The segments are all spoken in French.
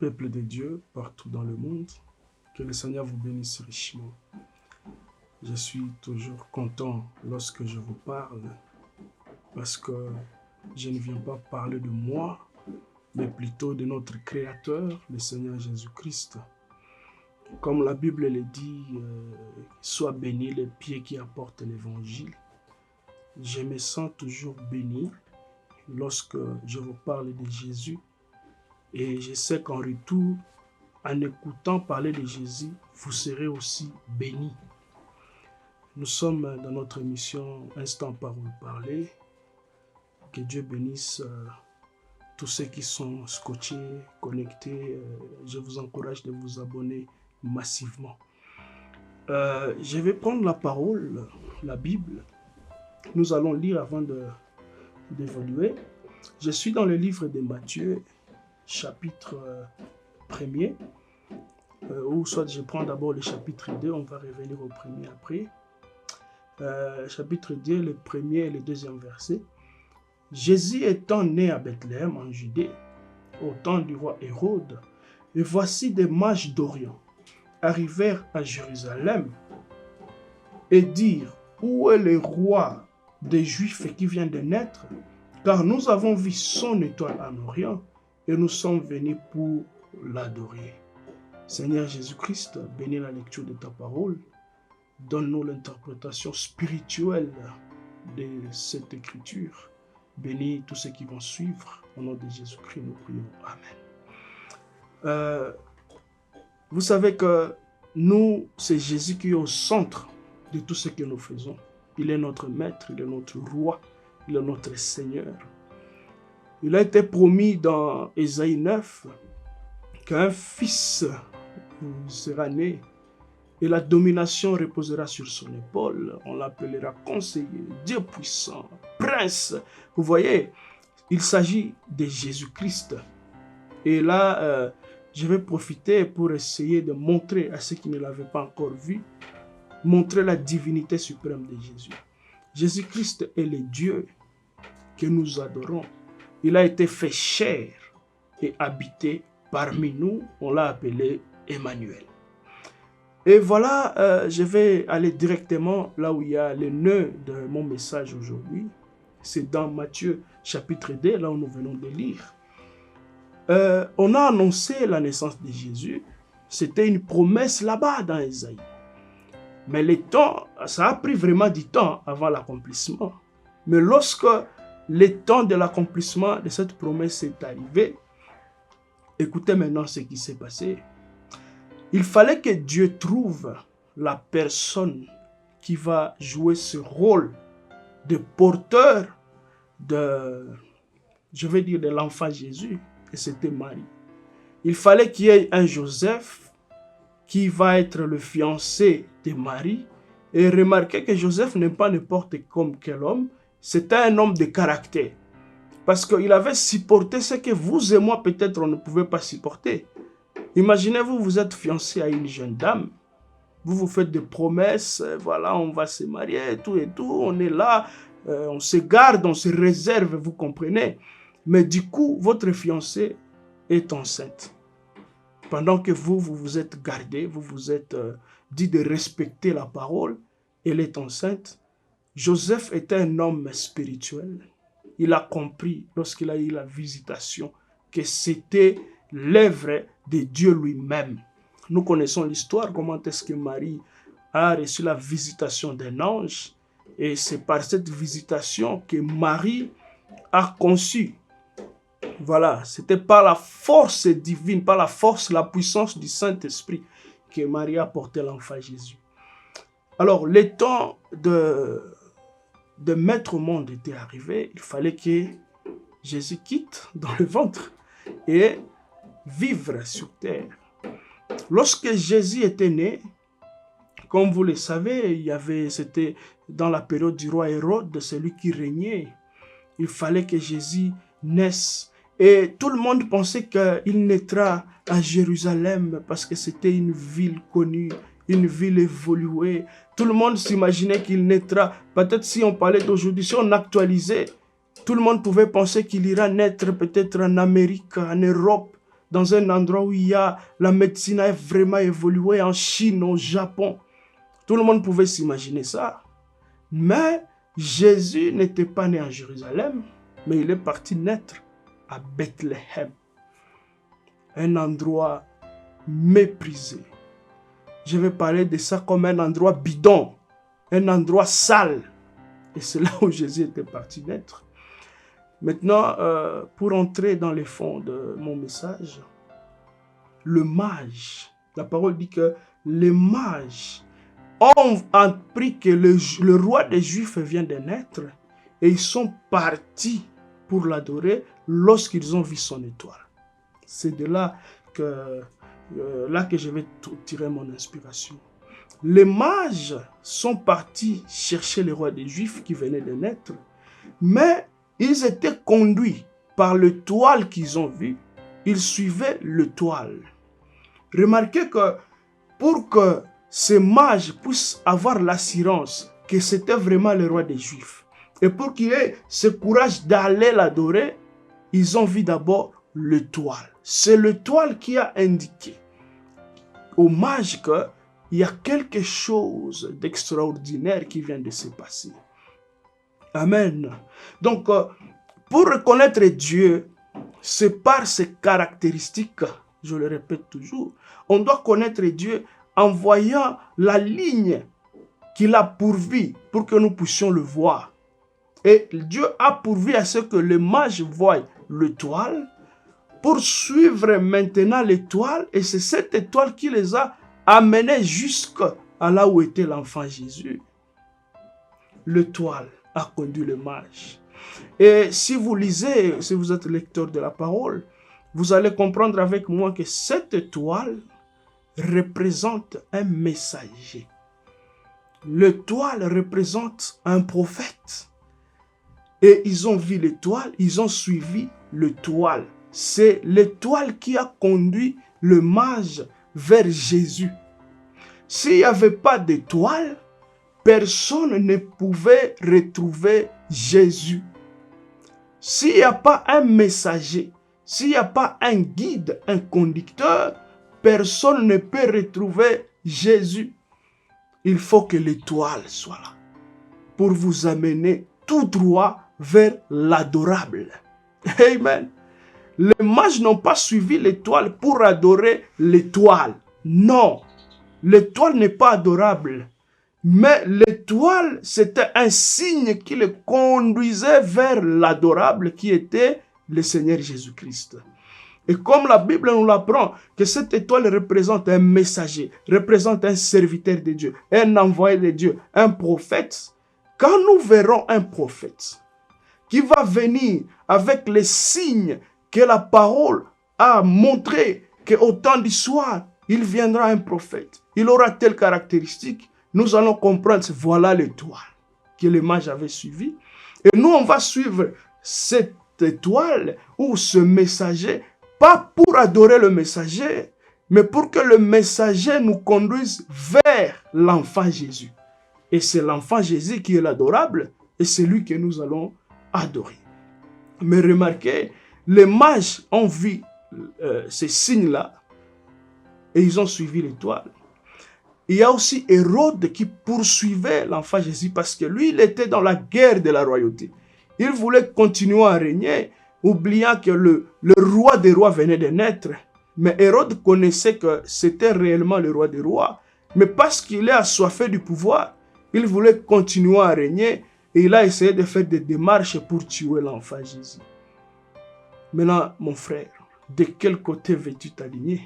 Peuple de Dieu, partout dans le monde, que le Seigneur vous bénisse richement. Je suis toujours content lorsque je vous parle, parce que je ne viens pas parler de moi, mais plutôt de notre Créateur, le Seigneur Jésus-Christ. Comme la Bible le dit, sois béni les pieds qui apportent l'Évangile. Je me sens toujours béni lorsque je vous parle de Jésus. Et je sais qu'en retour, en écoutant parler de Jésus, vous serez aussi bénis. Nous sommes dans notre émission Instant Parole Parler. Que Dieu bénisse tous ceux qui sont scotchés, connectés. Je vous encourage de vous abonner massivement. Je vais prendre la parole, la Bible. Nous allons lire avant d'évoluer. Je suis dans le livre de Matthieu, chapitre 1er, ou soit je prends d'abord le chapitre 2, on va revenir au premier après. Chapitre 2, le premier et le deuxième verset. Jésus étant né à Bethléem en Judée, au temps du roi Hérode, et voici des mages d'Orient arrivèrent à Jérusalem et dirent: où est le roi des Juifs qui vient de naître? Car nous avons vu son étoile en Orient et nous sommes venus pour l'adorer. Seigneur Jésus-Christ, bénis la lecture de ta parole. Donne-nous l'interprétation spirituelle de cette écriture. Bénis tous ceux qui vont suivre. Au nom de Jésus-Christ, nous prions. Amen. Vous savez que nous, c'est Jésus qui est au centre de tout ce que nous faisons. Il est notre maître, il est notre roi, il est notre Seigneur. Il a été promis dans Ésaïe 9 qu'un fils sera né et la domination reposera sur son épaule. On l'appellera conseiller, Dieu puissant, prince. Vous voyez, il s'agit de Jésus-Christ. Et là, je vais profiter pour essayer de montrer à ceux qui ne l'avaient pas encore vu, montrer la divinité suprême de Jésus. Jésus-Christ est le Dieu que nous adorons. Il a été fait chair et habité parmi nous. On l'a appelé Emmanuel. Et voilà, je vais aller directement là où il y a le nœud de mon message aujourd'hui. C'est dans Matthieu chapitre 2, là où nous venons de lire. On a annoncé la naissance de Jésus. C'était une promesse là-bas dans Ésaïe. Mais le temps, ça a pris vraiment du temps avant l'accomplissement. Mais lorsque le temps de l'accomplissement de cette promesse est arrivé, écoutez maintenant ce qui s'est passé. Il fallait que Dieu trouve la personne qui va jouer ce rôle de porteur de l'enfant Jésus. Et c'était Marie. Il fallait qu'il y ait un Joseph qui va être le fiancé de Marie. Et remarquez que Joseph n'est pas n'importe quel homme. C'était un homme de caractère. Parce qu'il avait supporté ce que vous et moi, peut-être, on ne pouvait pas supporter. Imaginez-vous, vous êtes fiancé à une jeune dame. Vous vous faites des promesses. Voilà, on va se marier et tout. On est là, on se garde, on se réserve, vous comprenez. Mais du coup, votre fiancée est enceinte. Pendant que vous vous êtes gardé, vous vous êtes dit de respecter la parole, elle est enceinte. Joseph était un homme spirituel. Il a compris, lorsqu'il a eu la visitation, que c'était l'œuvre de Dieu lui-même. Nous connaissons l'histoire, comment est-ce que Marie a reçu la visitation d'un ange. Et c'est par cette visitation que Marie a conçu. Voilà, c'était par la force divine, par la force, la puissance du Saint-Esprit que Marie a porté l'enfant Jésus. Alors, le temps de mettre au monde était arrivé. Il fallait que Jésus quitte dans le ventre et vivre sur terre. Lorsque Jésus était né, comme vous le savez, c'était dans la période du roi Hérode, celui qui régnait. Il fallait que Jésus naisse. Et tout le monde pensait qu'il naîtra à Jérusalem parce que c'était une ville connue, une ville évoluée. Tout le monde s'imaginait qu'il naîtra. Peut-être si on parlait d'aujourd'hui, si on actualisait, tout le monde pouvait penser qu'il ira naître peut-être en Amérique, en Europe, dans un endroit où la médecine a vraiment évolué, en Chine, au Japon. Tout le monde pouvait s'imaginer ça. Mais Jésus n'était pas né à Jérusalem, mais il est parti naître à Bethléem. Un endroit méprisé. Je vais parler de ça comme un endroit bidon, un endroit sale. Et c'est là où Jésus était parti naître. Maintenant, pour entrer dans les fonds de mon message, le mage, la parole dit que les mages ont appris que le roi des Juifs vient de naître et ils sont partis pour l'adorer lorsqu'ils ont vu son étoile. C'est de là que je vais tirer mon inspiration. Les mages sont partis chercher le roi des Juifs qui venait de naître, mais ils étaient conduits par l'étoile qu'ils ont vue. Ils suivaient l'étoile. Remarquez que pour que ces mages puissent avoir l'assurance que c'était vraiment le roi des Juifs, et pour qu'il ait ce courage d'aller l'adorer, ils ont vu d'abord l'étoile. C'est l'étoile qui a indiqué aux mages qu'il y a quelque chose d'extraordinaire qui vient de se passer. Amen. Donc, pour reconnaître Dieu, c'est par ses caractéristiques, je le répète toujours, on doit connaître Dieu en voyant la ligne qu'il a pourvue pour que nous puissions le voir. Et Dieu a pourvu à ce que les mages voient l'étoile pour suivre maintenant l'étoile. Et c'est cette étoile qui les a amenés jusqu'à là où était l'enfant Jésus. L'étoile a conduit les mages. Et si vous lisez, si vous êtes lecteur de la parole, vous allez comprendre avec moi que cette étoile représente un messager. L'étoile représente un prophète. Et ils ont vu l'étoile, ils ont suivi l'étoile. C'est l'étoile qui a conduit le mage vers Jésus. S'il n'y avait pas d'étoile, personne ne pouvait retrouver Jésus. S'il n'y a pas un messager, s'il n'y a pas un guide, un conducteur, personne ne peut retrouver Jésus. Il faut que l'étoile soit là pour vous amener tout droit vers l'adorable. Amen. Les mages n'ont pas suivi l'étoile pour adorer l'étoile. Non, l'étoile n'est pas adorable. Mais l'étoile, c'était un signe qui les conduisait vers l'adorable qui était le Seigneur Jésus-Christ. Et comme la Bible nous l'apprend, que cette étoile représente un messager, représente un serviteur de Dieu, un envoyé de Dieu, un prophète. Quand nous verrons un prophète qui va venir avec les signes que la parole a montré, qu'au temps du soir, il viendra un prophète. Il aura telle caractéristique. Nous allons comprendre, voilà l'étoile que les mages avaient suivi. Et nous, on va suivre cette étoile ou ce messager, pas pour adorer le messager, mais pour que le messager nous conduise vers l'enfant Jésus. Et c'est l'enfant Jésus qui est l'adorable, et c'est lui que nous allons adorer. Mais remarquez, les mages ont vu ces signes-là, et ils ont suivi l'étoile. Il y a aussi Hérode qui poursuivait l'enfant Jésus parce que lui, il était dans la guerre de la royauté. Il voulait continuer à régner, oubliant que le roi des rois venait de naître. Mais Hérode connaissait que c'était réellement le roi des rois. Mais parce qu'il est assoiffé du pouvoir, il voulait continuer à régner et il a essayé de faire des démarches pour tuer l'enfant Jésus. Maintenant, mon frère, de quel côté veux-tu t'aligner?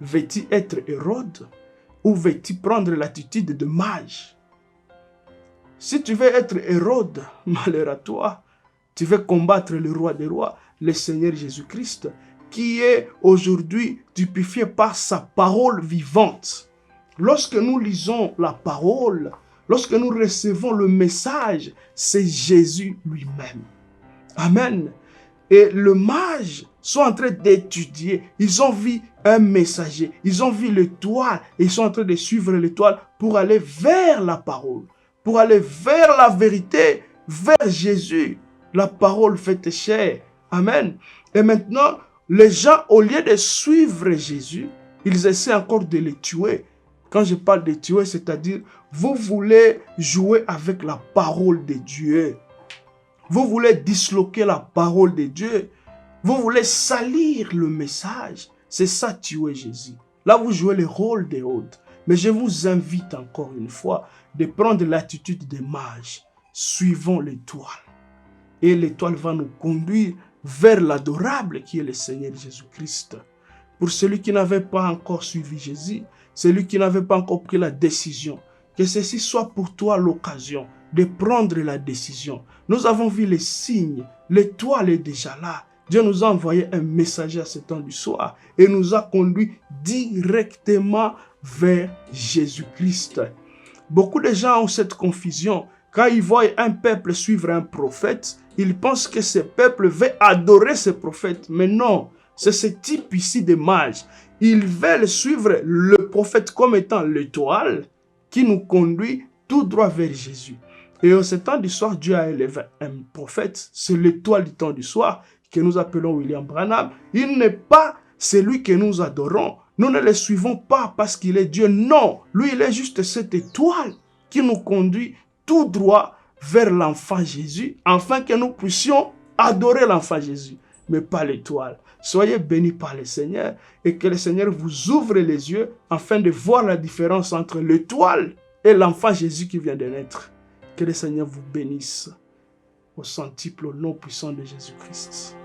Veux-tu être Hérode? Ou veux-tu prendre l'attitude de mage? Si tu veux être Hérode, malheur à toi, tu veux combattre le roi des rois, le Seigneur Jésus-Christ, qui est aujourd'hui typifié par sa parole vivante. Lorsque nous lisons la parole, lorsque nous recevons le message, c'est Jésus lui-même. Amen. Et le mage sont en train d'étudier. Ils ont vu un messager. Ils ont vu l'étoile. Et ils sont en train de suivre l'étoile pour aller vers la parole. Pour aller vers la vérité. Vers Jésus. La parole faite chair. Amen. Et maintenant, les gens, au lieu de suivre Jésus, ils essaient encore de le tuer. Quand je parle de tuer, c'est-à-dire, vous voulez jouer avec la parole de Dieu. Vous voulez disloquer la parole de Dieu. Vous voulez salir le message. C'est ça, tuer Jésus. Là, vous jouez le rôle des hôtes. Mais je vous invite encore une fois de prendre l'attitude des mages. Suivons l'étoile. Et l'étoile va nous conduire vers l'adorable qui est le Seigneur Jésus-Christ. Pour celui qui n'avait pas encore suivi Jésus, celui qui n'avait pas encore pris la décision, que ceci soit pour toi l'occasion de prendre la décision. Nous avons vu les signes, l'étoile est déjà là. Dieu nous a envoyé un messager à ce temps du soir et nous a conduits directement vers Jésus-Christ. Beaucoup de gens ont cette confusion. Quand ils voient un peuple suivre un prophète, ils pensent que ce peuple veut adorer ce prophète. Mais non, c'est ce type ici de mages. Ils veulent suivre le prophète comme étant l'étoile qui nous conduit tout droit vers Jésus. Et en ce temps du soir, Dieu a élevé un prophète. C'est l'étoile du temps du soir que nous appelons William Branham. Il n'est pas celui que nous adorons. Nous ne le suivons pas parce qu'il est Dieu. Non, lui, il est juste cette étoile qui nous conduit tout droit vers l'enfant Jésus, afin que nous puissions adorer l'enfant Jésus, mais pas l'étoile. Soyez bénis par le Seigneur et que le Seigneur vous ouvre les yeux afin de voir la différence entre l'étoile et l'enfant Jésus qui vient de naître. Que le Seigneur vous bénisse au centuple, au nom puissant de Jésus-Christ.